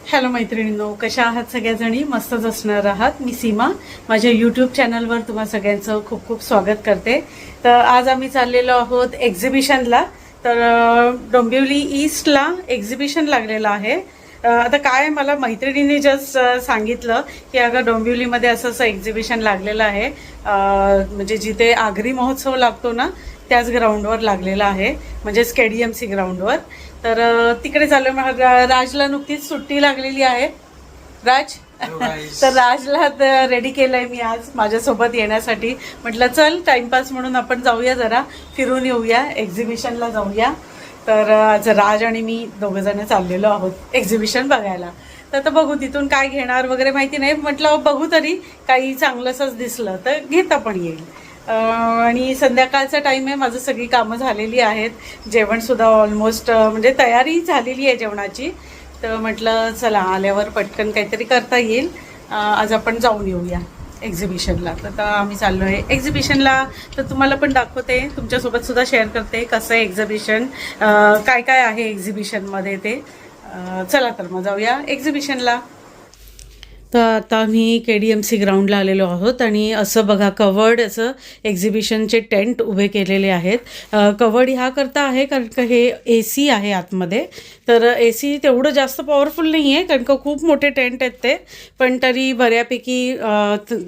Hello मैत्रिणींनो, कशा आहात सगळ्याजणी? मस्तच असणार आहात. मी सीमा माझ्या यूट्यूब चॅनलवर तुम्हा सगळ्यांचं खूप खूप स्वागत करते. तर आज आम्ही चाललेलो आहोत एक्झिबिशनला. तर डोंबिवली ईस्टला एक्झिबिशन लागलेलं आहे. आता काय मला मैत्रिणीने जस्ट सांगितलं की अगं डोंबिवलीमध्ये असं एक्झिबिशन लागलेलं आहे, म्हणजे जिथे आगरी महोत्सव लागतो ना त्याच ग्राउंडवर लागलेला आहे, म्हणजेच KDMC ग्राउंडवर. तर तिकडे चालू. राजला नुकतीच सुट्टी लागलेली आहे. राज तर राजला रेडी केलंय मी आज माझ्यासोबत येण्यासाठी. म्हटलं चल टाइमपास म्हणून आपण जाऊया, जरा फिरून येऊया, एक्झिबिशनला जाऊया. तर आज राज आणि मी दोघं जण चाललेलो आहोत एक्झिबिशन बघायला. तर आता बघू तिथून काय घेणार वगैरे माहिती नाही. म्हटलं बघू तरी काही चांगलंसंच दिसलं तर घेता पण येईल. आणि संध्याकाळचा टाईम आहे, माझं सगळी कामं झालेली आहेत. जेवणसुद्धा ऑलमोस्ट म्हणजे तयारी झालेली आहे जेवणाची. तर म्हटलं चला आल्यावर पटकन काहीतरी करता येईल. आज आपण जाऊन येऊया एक्झिबिशनला. तर आम्ही चाललो आहे एक्झिबिशनला. तर तुम्हाला पण दाखवते, तुमच्यासोबतसुद्धा शेअर करते कसं आहे एक्झिबिशन, काय काय आहे एक्झिबिशनमध्ये ते. चला तर मग जाऊया एक्झिबिशनला. तर आता आम्ही KDMC ग्राउंडला आलेलो आहोत आणि असं बघा कवर्ड असं एक्झिबिशनचे टेंट उभे केलेले आहेत. कवर्ड ह्या करता आहे कारण का हे AC आहे आतमध्ये. तर AC तेवढं जास्त पॉवरफुल नाही आहे कारण का खूप मोठे टेंट आहेत ते, पण तरी बऱ्यापैकी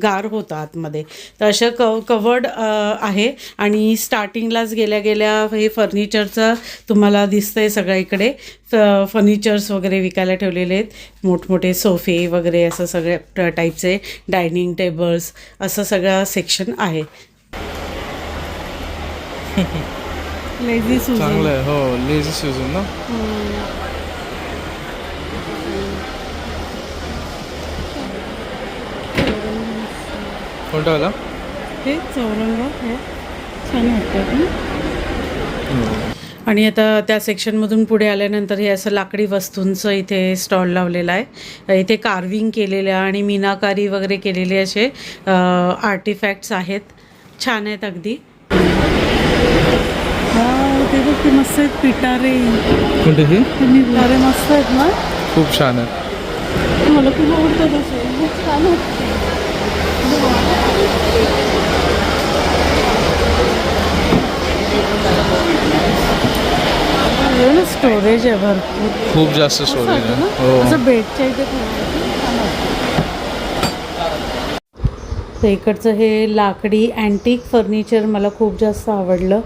गार होतं आतमध्ये. तर अशा कवर्ड आहे. आणि स्टार्टिंगलाच गेल्या गेल्या हे फर्निचरचं तुम्हाला दिसतंय सगळं इकडे. फर्निचर्स वगैरे विकायला ठेवलेले आहेत, मोठमोठे सोफे वगैरे असं सगळ्या टाईपचे, डायनिंग टेबल्स असं सगळं सेक्शन आहे. लेझी सुझन चांगलं आहे. हो, लेझी सुझन ना. कोणता वाला? हे चौरंग हे छान वाटतं. आणि आता त्या सेक्शनमधून पुढे आल्यानंतर हे असं लाकडी वस्तूंचं इथे स्टॉल लावलेला आहे. इथे कार्विंग केलेल्या आणि मीनाकारी वगैरे केलेले असे आर्टिफॅक्ट्स आहेत, छान आहेत अगदी. ते बघ ते मस्त आहेत पिटारे. कोणते हे? पिटारे मस्त आहेत ना, खूप छान आहेत. मला खूप आवडतात असे, खूप छान आहेत. स्टोरेज आहे भरपूर, खूप जास्त स्टोरेज आहे. हो, असं बेडच्या इथे. तर इकडचं हे लाकडी अँटिक फर्निचर मला खूप जास्त आवडलं.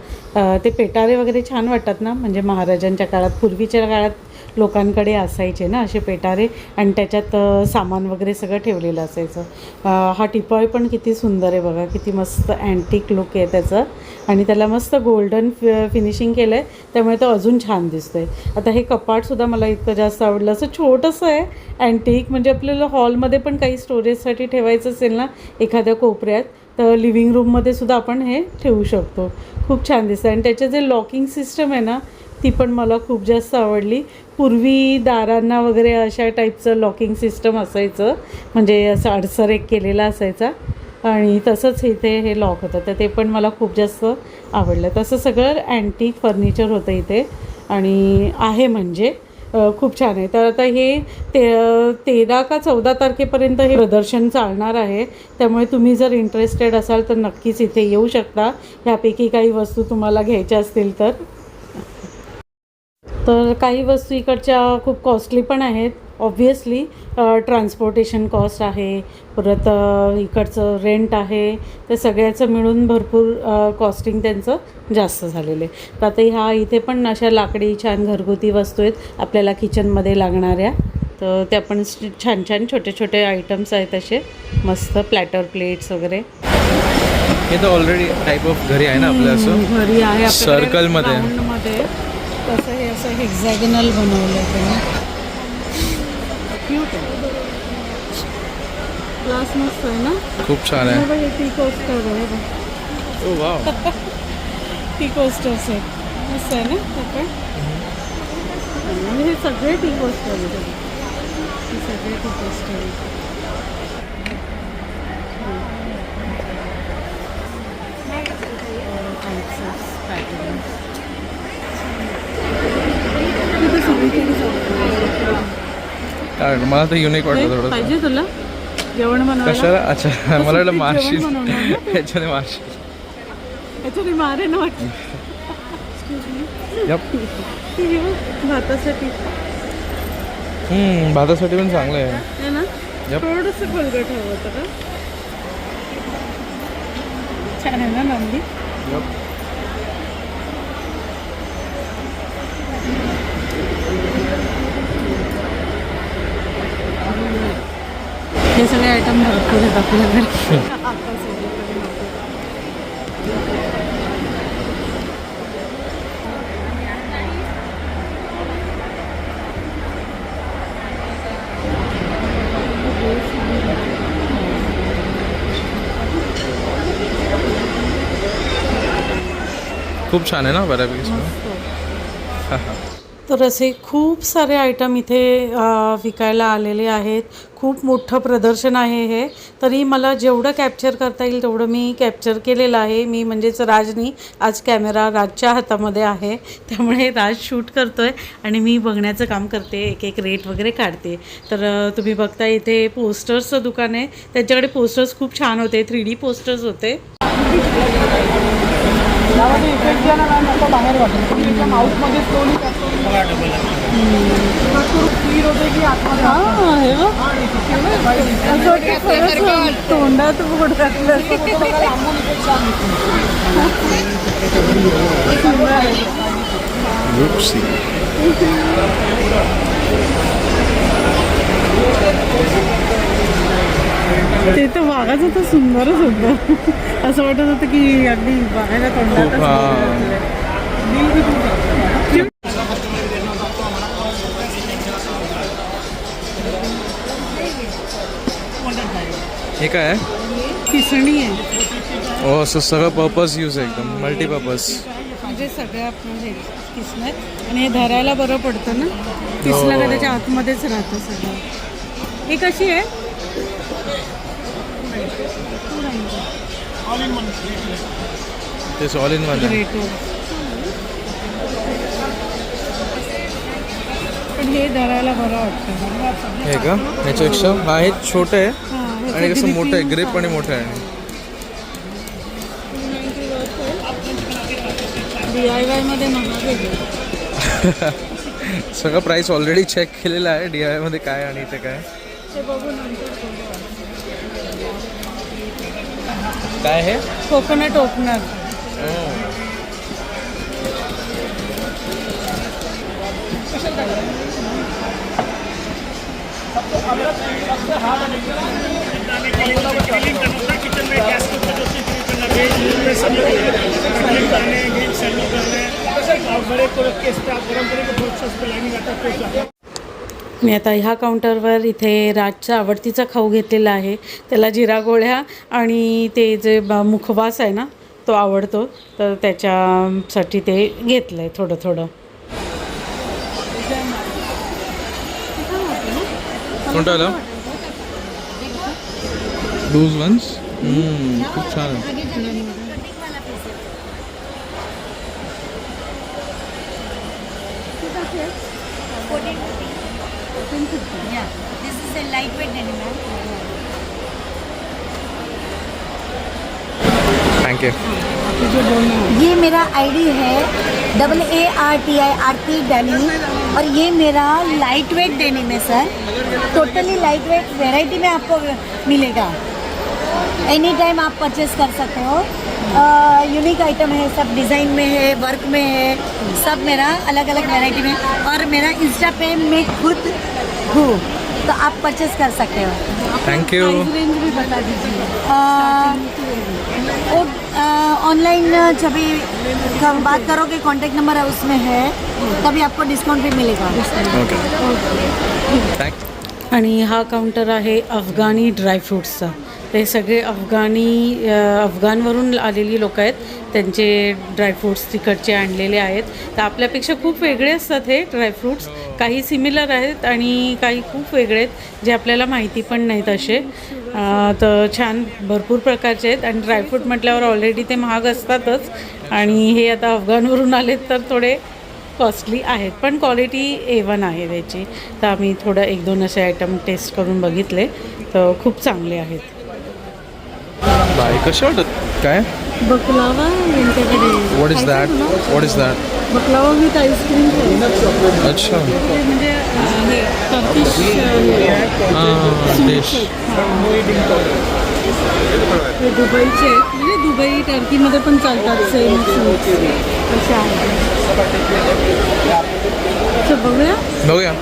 ते पेटारे वगैरे छान वाटतात ना, म्हणजे महाराजांच्या काळात, पूर्वीच्या काळात लोकांकडे असायचे ना असे पेटारे, आणि त्याच्यात सामान वगैरे सगळं ठेवलेलं असायचं. हा टिपॉय पण किती सुंदर आहे बघा, किती मस्त अँटिक लुक आहे त्याचं. आणि त्याला मस्त गोल्डन फिनिशिंग केलं आहे, त्यामुळे तो अजून छान दिसतो आहे. आता हे कपाटसुद्धा मला इतकं जास्त आवडलं. असं छोटंसं आहे अँटिक, म्हणजे आपल्याला हॉलमध्ये पण काही स्टोरेजसाठी ठेवायचं असेल ना एखाद्या कोपऱ्यात, तर लिव्हिंग रूममध्ये सुद्धा आपण हे ठेवू शकतो. खूप छान दिसतं. आणि त्याचे जे लॉकिंग सिस्टम आहे ना ती पण मला खूप जास्त आवडली. पूर्वी दारांना वगैरे अशा टाईपचं लॉकिंग सिस्टम असायचं, म्हणजे असं अडसर एक केलेला असायचा, आणि तसंच इथे हे लॉक होतं. तर ते पण मला खूप जास्त आवडलं. तसं सगळं अँटिक फर्निचर होतं इथे आणि आहे, म्हणजे खूप छान आहे. तर आता हे 13 का 14 तारखेपर्यंत हे प्रदर्शन चालणार आहे. त्यामुळे तुम्ही जर इंटरेस्टेड असाल तर नक्कीच इथे येऊ शकता, ह्यापैकी काही वस्तू तुम्हाला घ्यायच्या असतील तर. तर काही वस्तू इकडच्या खूप कॉस्टली पण आहेत ऑब्व्हियसली. ट्रान्सपोर्टेशन कॉस्ट आहे, परत इकडचं रेंट आहे, ते सगळ्याचं मिळून भरपूर कॉस्टिंग त्यांचं जास्त झालेलं आहे. तर आता ह्या इथे पण अशा लाकडी छान घरगुती वस्तू आहेत आपल्याला किचनमध्ये लागणाऱ्या. तर त्या पण छान छान छोटे छोटे आयटम्स आहेत असे मस्त, प्लॅटर प्लेट्स वगैरे. हे तर ऑलरेडी टाईप ऑफ घरी आहे ना आपल्या, असं घरी आहे सर्कलमध्ये. तसं हे असं हेक्झॅगनल बनवलं आहे त्यांनी. क्यूट आहे, क्लास मस्त आहे ना, खूप छान आहे. टी कोस्टर आहे. ओ वाव, टी कोस्टर्स आहेत, मस्त आहे ना सगळं. हे सगळे टी कोस्टर आहेत, हे सगळे टी कोस्टर आहेत. कारण मला तर युनिक वाटतं थोडं. पाहिजे तुला जेवण बनवायला? कशाला? अच्छा मला वाटलं जेवण मारशील. बनवणार ना तू? ह्याच्याने मारशील. याच्याने मारेन वाटतं. यप. भातासाठी भातासाठी पण चांगलं आहे. है ना? Yep. थोडंसं खोलगट हवं होतं का? छान आहे ना नंदी? यप. हे सगळे आयटम भरपूर आहेत आपल्याकडे. खूप छान आहे ना बऱ्यापैकी. तर असे खूप सारे आयटम इथे विकायला आलेले आहेत. खूप मोठं प्रदर्शन आहे हे. तरी मला जेवढं कॅप्चर करता येईल तेवढं मी कॅप्चर केलेलं आहे. मी म्हणजेच राजनी. आज कॅमेरा राजच्या हातामध्ये आहे, त्यामुळे राज शूट करतो आहे आणि मी बघण्याचं काम करते, एक एक रेट वगैरे काढते. तर तुम्ही बघता इथे पोस्टर्सचं दुकान आहे. त्यांच्याकडे पोस्टर्स खूप छान होते, 3D पोस्टर्स होते. तोंडात बोट घातलं. ते तर वाघाचं तर सुंदरच होतं. असं वाटत होतं की अगदी बघायला तोंडात. हे काय आहे? किसणी आहे. हो असं सगळं पर्पज यूज आहे, एकदम मल्टीपर्पज. म्हणजे सगळ्या म्हणजे किसण्यात आणि हे धरायला बरं पडतं ना. किसलं का त्याच्या आतमध्येच राहतं सगळं. हे कशी आहे? तेच ऑल इन वन. पण हे धरायला बरं वाटतं. हे का? ह्याच्यापेक्षा हा हे छोटं आहे आणि कसं मोठं आहे, ग्रिप आणि मोठं आहे. DIY मध्ये महाग आहे. सगळं प्राइस ऑलरेडी चेक केलेलं आहे DIY मध्ये काय आणि इथे काय. ते बघू नंतर. काय आहे? Coconut opener. मी आता ह्या काउंटरवर इथे राजचा आवडतीचा खाऊ घेतलेला आहे. त्याला जिरा गोळ्या आणि ते जे मुखवास आहे ना तो आवडतो, तर त्याच्यासाठी ते घेतलं आहे थोडं थोडं. कोणतं आलं? Loose ones. खूप छान आहे. This is a lightweight denim. Thank you. ये मेरा आईडी है AARTI आरती डेनिम और ये मेरा लाइट वेट डेनिम है sir. Totally light weight variety में आपको मिलेगा. एनी टाइम आप परचेस कर सकते हो. यूनिक आइटम है, सब डिज़ाइन में है, वर्क में है, सब मेरा अलग अलग वेराइटी में. और मेरा इंस्टा पे मैं खुद हूँ, तो आप परचेस कर सकते हो. थँक्यू. रेंज भी बता दीजिए. ऑनलाइन जब भी बात करोगे कॉन्टैक्ट नंबर है उसमें है, तभी आपको डिस्काउंट भी मिलेगा. Okay thank you. आणि हा काउंटर आहे अफगाणी ड्रायफ्रूट्सचा. ते सगळे अफगाणवरून आलेली लोक आहेत, त्यांचे ड्रायफ्रूट्स तिकडचे आणलेले आहेत. तर आपल्यापेक्षा खूप वेगळे असतात हे ड्रायफ्रूट्स. काही सिमिलर आहेत आणि काही खूप वेगळे आहेत जे आपल्याला माहिती पण नाहीत असे. तर छान भरपूर प्रकारचे आहेत. आणि ड्रायफ्रूट म्हटल्यावर ऑलरेडी ते महाग असतातच, आणि हे आता अफगाणवरून आलेत तर थोडे कॉस्टली आहेत, पण क्वालिटी A1 आहे त्याची. तर आम्ही थोडं 1-2 असे आयटम टेस्ट करून बघितले, तर खूप चांगले आहेत. बाय कसे वाटत काय? बकलावा यांच्याकडे. What is that? What is that? बकलावा with ice cream. अच्छा म्हणजे हे टर्किश डिश. ते दुबईचे आहेत, म्हणजे दुबई टर्कीमध्ये पण चालतात सेम असे आहेत. बघूया. बघूया.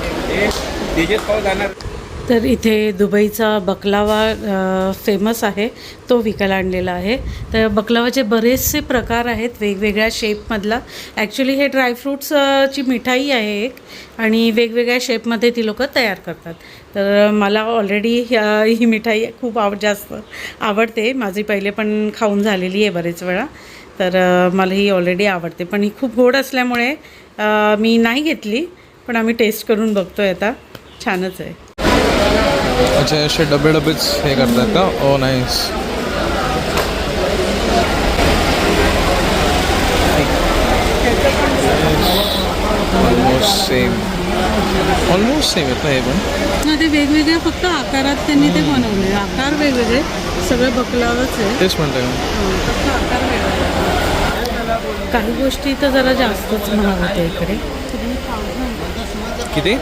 तर इथे दुबईचा बकलावा फेमस आहे, तो विकायला आणलेला आहे. तर बकलावाचे बरेचसे प्रकार आहेत वेगवेगळ्या शेपमधला. ॲक्च्युली हे ड्रायफ्रूट्सची मिठाई आहे एक, आणि वेगवेगळ्या शेपमध्ये ती लोकं तयार करतात. तर मला ऑलरेडी ही मिठाई खूप जास्त आवडते. माझी पहिले पण खाऊन झालेली आहे बरेच वेळा, तर मला ही ऑलरेडी आवडते. पण ही खूप गोड असल्यामुळे मी नाही घेतली, पण आम्ही टेस्ट करून बघतोय आता. छानच आहे. अच्छा असे डबेच हे करतात का? ओ नाईस. ऑलमोस्ट सेम येतं हे पण. ते वेगवेगळ्या फक्त आकारात त्यांनी ते बनवले. आकार वेगवेगळे, सगळे बकलावच आहे. तेच म्हणते फक्त आकार वेगवेगळे. काही गोष्टी तर जरा जास्तच महाग होत्या इकडे. किती?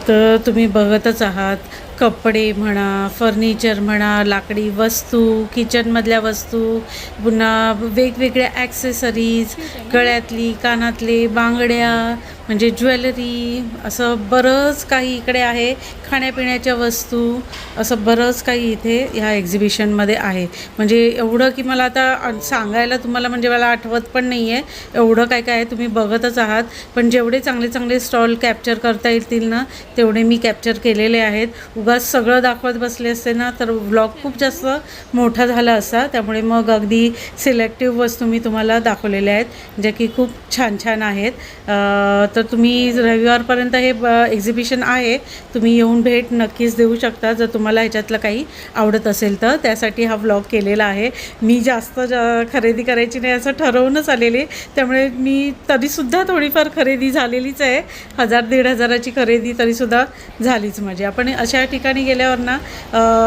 तर तुम्ही बघतच आहात, कपडे म्हणा, फर्निचर म्हणा, लाकडी वस्तू, किचनमधल्या वस्तू, पुन्हा वेगवेगळ्या ॲक्सेसरीज, गळ्यातली, कानातले, बांगड्या, म्हणजे ज्वेलरी, असं बरंच काही इकडे आहे. खाण्यापिण्याच्या वस्तू, असं बरंच काही इथे ह्या एक्झिबिशनमध्ये आहे. म्हणजे एवढं की मला आता सांगायला तुम्हाला म्हणजे मला आठवत पण नाही आहे, एवढं काय काय आहे. तुम्ही बघतच आहात. पण जेवढे चांगले चांगले स्टॉल कॅप्चर करता येतील ना, तेवढे मी कॅप्चर केलेले आहेत. उगाच सगळं दाखवत बसले असते ना, तर व्लॉग खूप जास्त मोठा झाला असता. त्यामुळे मग अगदी सिलेक्टिव्ह वस्तू मी तुम्हाला दाखवलेल्या आहेत, ज्या की खूप छान छान आहेत. तर तुम्ही रविवारपर्यंत हे एक्झिबिशन आहे, तुम्ही येऊन भेट नक्कीच देऊ शकता जर तुम्हाला ह्याच्यातलं काही आवडत असेल तर. त्यासाठी हा व्लॉग केलेला आहे. मी जास्त खरेदी करायची नाही असं ठरवूनच आलेले, त्यामुळे मी तरीसुद्धा थोडीफार खरेदी झालेलीच आहे. 1000-1500ची खरेदी तरीसुद्धा झालीच माझी. आपण अशा ठिकाणी गेल्यावर ना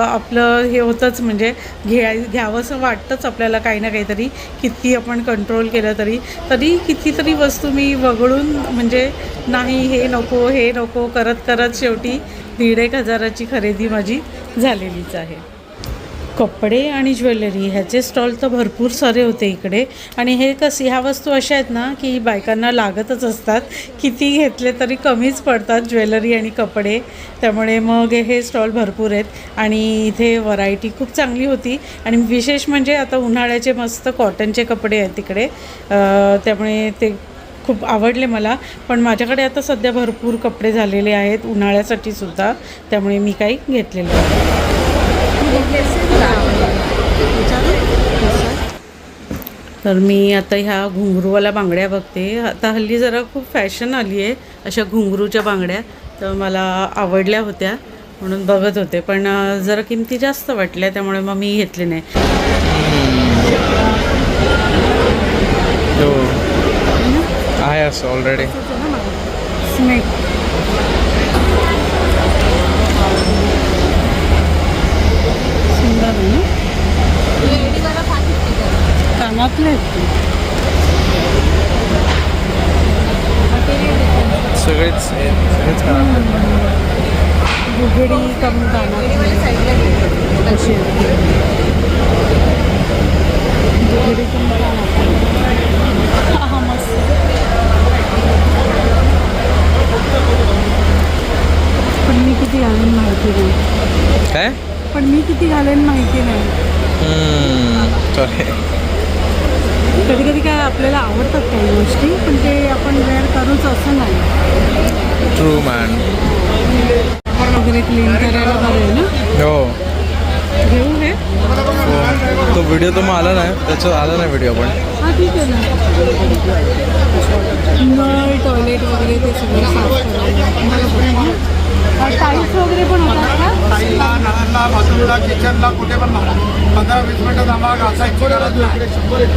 आपलं हे होतंच, म्हणजे घ्यावंसं वाटतंच आपल्याला काही ना काहीतरी. किती आपण कंट्रोल केलं तरी कितीतरी वस्तू मी वगळून, म्हणजे नाही हे नको करत करत शेवटी 1,500ची खरेदी माझी झालेलीच आहे. कपडे आणि ज्वेलरी ह्याचे स्टॉल तर भरपूर सारे होते इकडे. आणि हे ह्या वस्तू अशा आहेत ना की बायकांना लागतच असतात, किती घेतले तरी कमीच पडतात ज्वेलरी आणि कपडे. त्यामुळे मग हे स्टॉल भरपूर आहेत. आणि इथे व्हरायटी खूप चांगली होती. आणि विशेष म्हणजे आता उन्हाळ्याचे मस्त कॉटनचे कपडे आहेत तिकडे, त्यामुळे ते खूप आवडले मला. पण माझ्याकडे आता सध्या भरपूर कपडे झालेले आहेत उन्हाळ्यासाठी सुद्धा, त्यामुळे मी काही घेतलेले नाही. तर मी आता ह्या घुंगरूवाला बांगड्या बघते. आता हल्ली जरा खूप फॅशन आली आहे अशा घुंगरूच्या बांगड्या, तर मला आवडल्या होत्या म्हणून बघत होते. पण जरा किमती जास्त वाटल्या, त्यामुळे मग मी घेतले नाही. आहे असं ऑलरेडी. स्नेक सुंदर आहे ना, कानातले आहेत. सगळेच बुगडी कमी कानातले अशी बुगडी कमी कानातले. हा मस्त. पण मी किती घालेन माहिती नाही. काय? पण मी किती घालेन माहिती नाही. कधी कधी काय आपल्याला आवडतात काही गोष्टी, पण ते आपण वेअर करूच असं नाही. True man. वगैरे क्लीन करायला बरं आहे ना. हो घेऊ हे. तो व्हिडिओ तर मग आला नाही, त्याच्यात आला नाही व्हिडिओ. पण हां ठीक आहे ना. नळ, टॉयलेट वगैरे ते सगळं साफ करायला. टाईल्स वगैरे पण होतात का? बाथरूमला किचनला कुठे पण मारा 15-20 मिनिटात आम्हाला घासायची गरज नाही.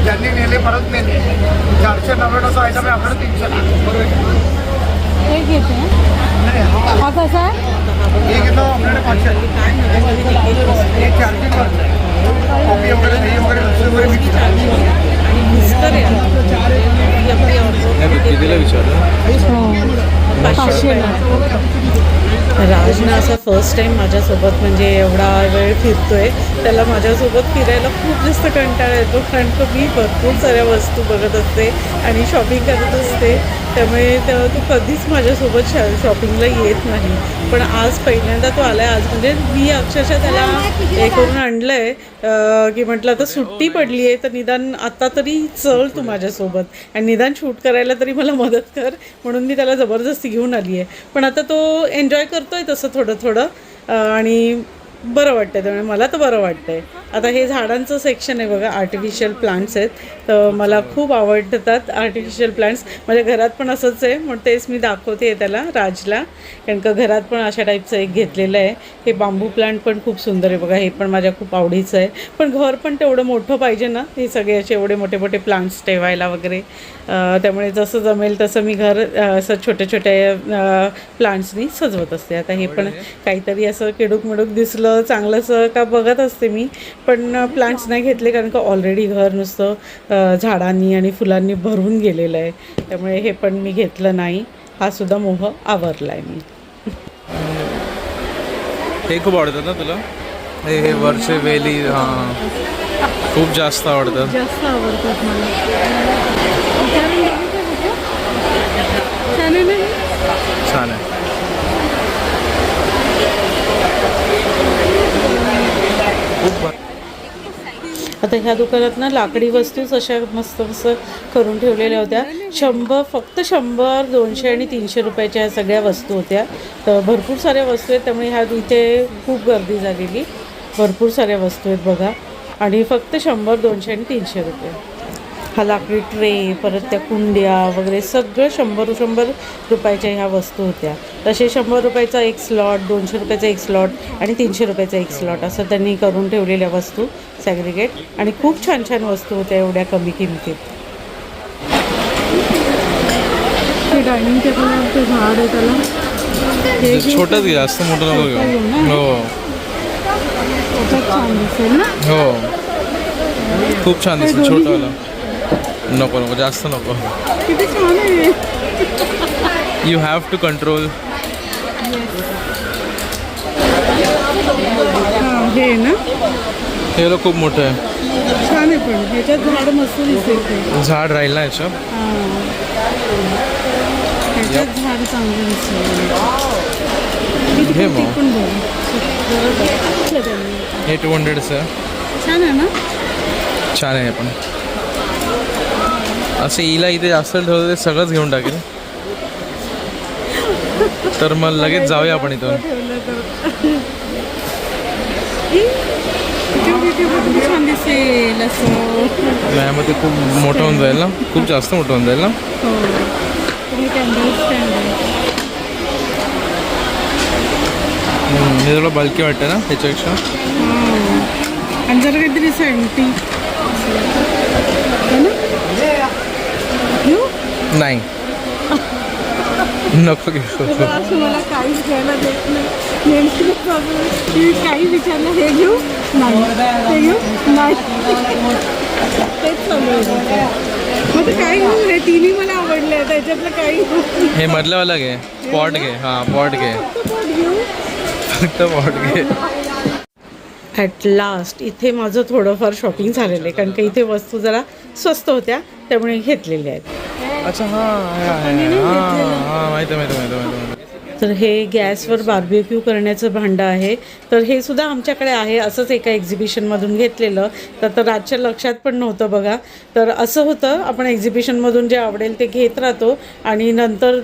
ज्यांनी नेले परत नेले 490चा आयटम आहे आपल्याला 300. हे घेते नाही हा कसा आहे हे घेतो आपल्याकडे 500. हे चार्जिंग करतो कॉफी वगैरे दही वगैरे लस्सी वगैरे कितीला विचारलं? 500 राजनं असा फर्स्ट टाईम माझ्यासोबत म्हणजे एवढा वेळ फिरतोय. त्याला माझ्यासोबत फिरायला खूप जास्त कंटाळा येतो, कारण का मी भरपूर साऱ्या वस्तू बघत असते आणि शॉपिंग करत असते. त्यामुळे तो कधीच माझ्यासोबत शॉपिंगला येत नाही. पण आज पहिल्यांदा तो आला आहे. आज म्हणजे मी अक्षरशः त्याला हे करून आणलं आहे की म्हटलं आता सुट्टी पडली आहे तर निदान आता तरी चल तू माझ्यासोबत आणि निदान शूट करायला तरी मला मदत कर, म्हणून मी त्याला जबरदस्ती घेऊन आली आहे. पण आता तो एन्जॉय करतोय तसं थोडं थोडं आणि बरं वाटतं. त्यामुळे मला तर बरं वाटतं आहे. आता हे झाडांचं सेक्शन आहे बघा, आर्टिफिशियल प्लांट्स आहेत. तर मला खूप आवडतात आर्टिफिशियल प्लांट्स. माझ्या घरात पण असंच आहे, म्हणून तेच मी दाखवते त्याला, राजला, कारण का घरात पण अशा टाईपचं एक घेतलेलं आहे. हे बांबू प्लांट पण खूप सुंदर आहे बघा, हे पण माझ्या खूप आवडीचं आहे. पण घर पण तेवढं मोठं पाहिजे ना, हे सगळे असे एवढे मोठे मोठे प्लांट्स ठेवायला वगैरे. त्यामुळे जसं जमेल तसं मी घर असं छोट्या छोट्या प्लांट्सनी सजवत असते. आता हे पण काहीतरी असं किडूक मिडूक दिसलं चांगलंसं का बघत असते मी, पण प्लांट्स नाही घेतले कारण का ऑलरेडी घर नुसतं झाडांनी आणि फुलांनी भरून गेलेलं आहे. त्यामुळे हे पण मी घेतलं नाही. हा सुद्धा मोह आवरला आहे मी. हे खूप आवडतात ना तुला? हे वरचे वेली हां खूप जास्त आवडतात. जास्त आवडतात मला. छान आहे. खूप आता ह्या दुकानात ना लाकडी वस्तूच अशा मस्त मस्त करून ठेवलेल्या होत्या. फक्त 100, 200 आणि 300 रुपयाच्या ह्या सगळ्या वस्तू होत्या. तर भरपूर साऱ्या वस्तू आहेत, त्यामुळे ह्या इथे खूप गर्दी झालेली. भरपूर साऱ्या वस्तू आहेत बघा, आणि फक्त 100, 200 आणि 300 रुपये. हा लाकडी ट्रे, परत त्या कुंड्या वगैरे सगळं 100 रुपयाच्या ह्या वस्तू होत्या. तसे 100 रुपयाचा एक स्लॉट, 200 रुपयाचा एक स्लॉट आणि 300 रुपयाचा एक स्लॉट असं त्यांनी करून ठेवलेल्या वस्तू सॅग्रिगेट. आणि खूप छान छान वस्तू होत्या एवढ्या कमी किमतीत. ते डायनिंग टेबलवरचं झाड आहे त्याला हे छोटंच घे, जास्त मोठं नको घेऊ. हो छान दिसेल ना. हो खूप छान दिसतं छोटंवालं. नको नको जास्त नको. किती छान आहे. You have to control. हे ना हे खूप मोठं आहे. छान आहे, पण ह्याच्यात झाड मस्त दिसेल ते. झाड राहील ना याचं. ह्याच्यात झाड चांगलं दिसेल. हे मग पण बघ हे 200चं आहे. छान आहे ना. छान आहे पण असं हिला इथे जास्त ठेवलं ते सगळंच घेऊन टाकेल. तर मग लगेच जाऊया आपण इथून. छान दिसेल असं. यामध्ये खूप मोठं होऊन जाईल ना, खूप जास्त मोठं होऊन जाईल ना. हे थोडं बल्की वाटतं ना त्याच्यापेक्षा. आणि जरा काहीतरी सँटी नाही नको घेऊ. मला काहीच घ्यायला देत नाही. काही विचारलं हे घेऊ नाही, ते घेऊ नाही, तेच चालू आहे. मग काय घेऊ? हे तिन्ही मला आवडले, त्याच्यातलं काही हे मधल्यावाला घे, पॉट घे. हां पॉट घे, फक्त पॉट घे. ॲट लास्ट इथे माझं थोडंफार शॉपिंग झालेलं आहे, कारण का इथे वस्तू जरा स्वस्त होत्या त्यामुळे घेतलेल्या आहेत. अच्छा हां हां माहिती माहिती. तर हे गॅसवर बार्बेक्यू करण्याचं भांडं आहे. तर हे सुद्धा आमच्याकडे आहे, असंच एका एक्झिबिशनमधून घेतलेलं. तर रातच्या लक्षात पण नव्हतं बघा. तर असं होतं, आपण एक्झिबिशनमधून जे आवडेल ते घेत राहतो आणि नंतर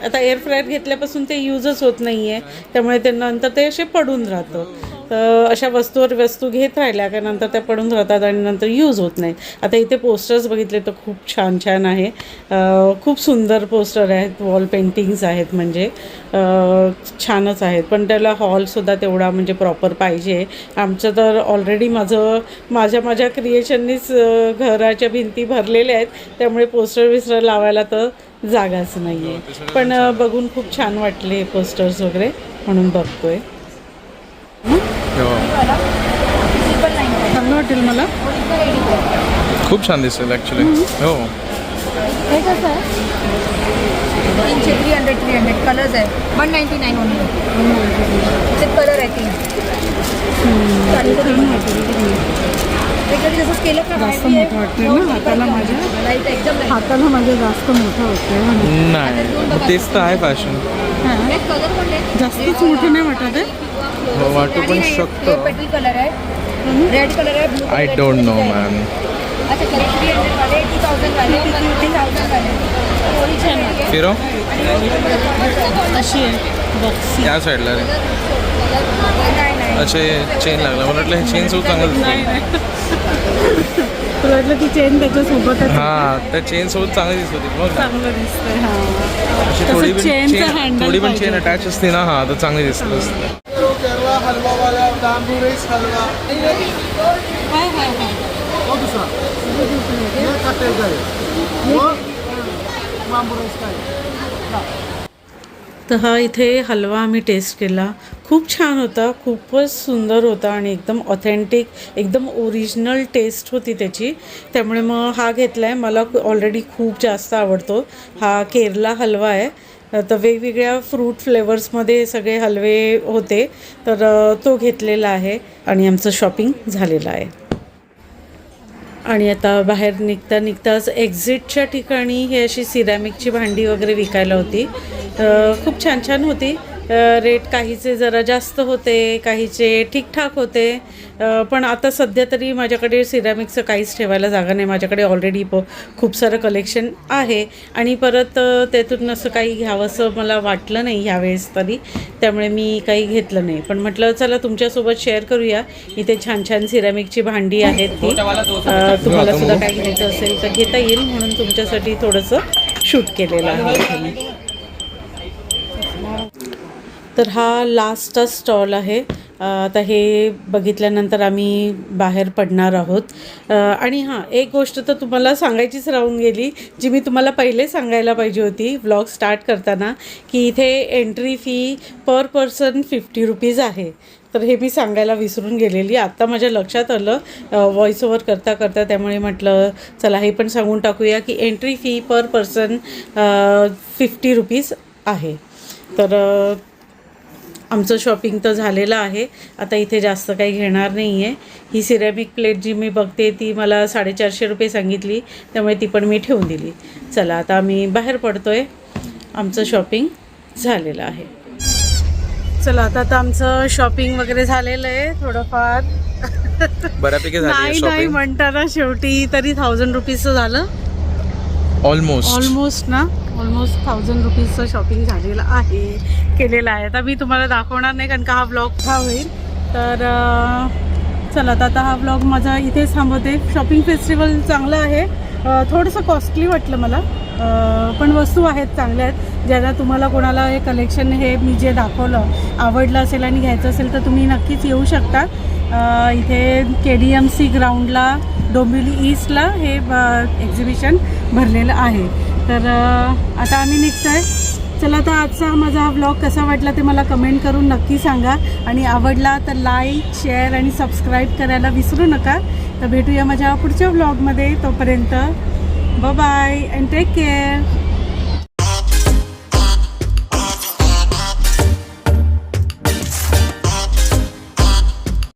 आता एअर फ्रायर घेतल्यापासून ते यूजच होत नाही आहे, त्यामुळे ते नंतर ते असे पडून राहतं. तर अशा वस्तूवर वस्तू घेत राहिल्या का नंतर त्या पडून राहतात आणि नंतर यूज होत नाहीत. आता इथे पोस्टर्स बघितले तर खूप छान छान आहे. खूप सुंदर पोस्टर आहेत, वॉल पेंटिंग्स आहेत, म्हणजे छानच आहेत. पण त्याला हॉलसुद्धा तेवढा म्हणजे प्रॉपर पाहिजे. आमचं तर ऑलरेडी माझ्या क्रिएशननीच घराच्या भिंती भरलेल्या आहेत, त्यामुळे पोस्टर विस्टर लावायला तर जागाच नाही आहे. पण बघून खूप छान वाटले पोस्टर्स वगैरे, म्हणून बघतोय. चांगलं वाटेल मला. खूप छान दिसेल ॲक्च्युली. हो, हे कसं आहे 300 कलर्स आहे 199 ओनली. त्याचे कलर आहे 3. जसं केलं का जास्त मोठं वाटते ना हाताला माझ्या, एकदम हाताला माझ्या जास्त मोठं होते. नाही तेच तर आहे फॅशन. कलर कोणते जास्तच मोठं नाही वाटत आहे. हो, वाटू पण शकतो. पेट्रोल कलर आहे, रेड कलर आहे, blue I don't know ma'am. अच्छा 300 वाले 2000 वाले 2000 वाले थोडी छान आहे. फिरो अशी आहे बॉक्सी. या साईडला रे. नाही असे चेन लागला, मला वाटलं हे चेन सुद्धा चांगलं दिसतं. तुला वाटलं की चेन त्याच्यासोबतच हां, त्या चेन सोबत चांगली दिसत होती. मग चांगलं दिसतंय. हां, अशी थोडी पण चेन अटॅच असते ना, हां, तर चांगली दिसत असते. केरला हलवा वाला बांबू राईस हलवा वो दूसरा ये कटे गए वो बांबू राईस का है. तर हा इथे हलवा आम्ही टेस्ट केला. खूप छान होता, खूपच सुंदर होता आणि एकदम ऑथेंटिक, एकदम ओरिजिनल टेस्ट होती त्याची. त्यामुळे मग हा घेतला आहे. मला ऑलरेडी खूप जास्त आवडतो हा केरला हलवा आहे. तर वेगवेगळ्या फ्रूट फ्लेवर्समध्ये सगळे हलवे होते, तर तो घेतलेला आहे आणि आमचं शॉपिंग झालेलं आहे. आणि आता बाहेर निघताच एक्झिटच्या ठिकाणी हे अशी सिरॅमिकची भांडी वगैरे विकायला होती. खूप छान छान होती. रेट काहीचे जरा जास्त होते, काहीचे ठीकठाक होते. पण आता सध्या तरी माझ्याकडे सिरॅमिकचं काहीच ठेवायला जागा नाही. माझ्याकडे ऑलरेडी खूप सारं कलेक्शन आहे आणि परत त्यातून असं काही घ्यावंसं मला वाटलं नाही ह्यावेळेस तरी, त्यामुळे मी काही घेतलं नाही. पण म्हटलं चला तुमच्यासोबत शेअर करूया. इथे छान छान सिरॅमिकची भांडी आहेत ती. तुम्हाला सुद्धा काही घ्यायचं असेल तर घेता येईल, म्हणून तुमच्यासाठी थोडंसं शूट केलेलं आहे. तर हा लास्टचा स्टॉल आहे. आता हे बघितल्यानंतर आम्ही बाहेर पडणार आहोत. आणि हां, एक गोष्ट तर तुम्हाला सांगायचीच राहून गेली, जी मी तुम्हाला पहिले सांगायला पाहिजे होती व्लॉग स्टार्ट करताना, की इथे एंट्री फी पर पर्सन 50 रुपीज आहे. तर हे मी सांगायला विसरून गेलेली. आत्ता माझ्या लक्षात आलं व्हॉइस ओव्हर करता, त्यामुळे म्हटलं चला हे पण सांगून टाकूया की एंट्री फी पर पर्सन 50 रुपीज आहे. तर आमचं शॉपिंग तर झालेलं आहे. आता इथे जास्त काही घेणार नाही आहे. ही सिरॅमिक प्लेट जी मी बघते ती मला 450 रुपये सांगितली, त्यामुळे ती पण मी ठेवून दिली. चला आता आम्ही बाहेर पडतो आहे. आमचं शॉपिंग झालेलं आहे. चला आता आमचं शॉपिंग वगैरे झालेलं आहे थोडंफार. बऱ्यापैकी झाली नाही म्हणताना शेवटी तरी 1000 रुपीजचं झालं. ऑलमोस्ट 1000 रुपीजचं शॉपिंग झालेलं आहे, केलेलं आहे. आता मी तुम्हाला दाखवणार नाही कारण का हा ब्लॉग हा होईल. तर चला आता हा ब्लॉग माझा इथेच थांबवते. शॉपिंग फेस्टिवल चांगलं आहे. थोडंसं कॉस्टली वाटलं मला, पण वस्तू आहेत चांगल्या आहेत. ज्याला तुम्हाला कोणाला हे कलेक्शन हे मी जे दाखवलं आवडलं असेल आणि घ्यायचं असेल तर तुम्ही नक्कीच येऊ शकता. इथे KDMC ग्राउंडला डोंबिवली ईस्टला हे एक्झिबिशन भरलेलं आहे. तर आता आम्ही निघतो आहे. चला तर आजचा माझा हा ब्लॉग कसा वाटला ते मला कमेंट करून नक्की सांगा. आणि आवडला तर लाईक, शेअर आणि सबस्क्राईब करायला विसरू नका. तर भेटूया माझ्या पुढच्या ब्लॉगमध्ये. तोपर्यंत bye bye and take care.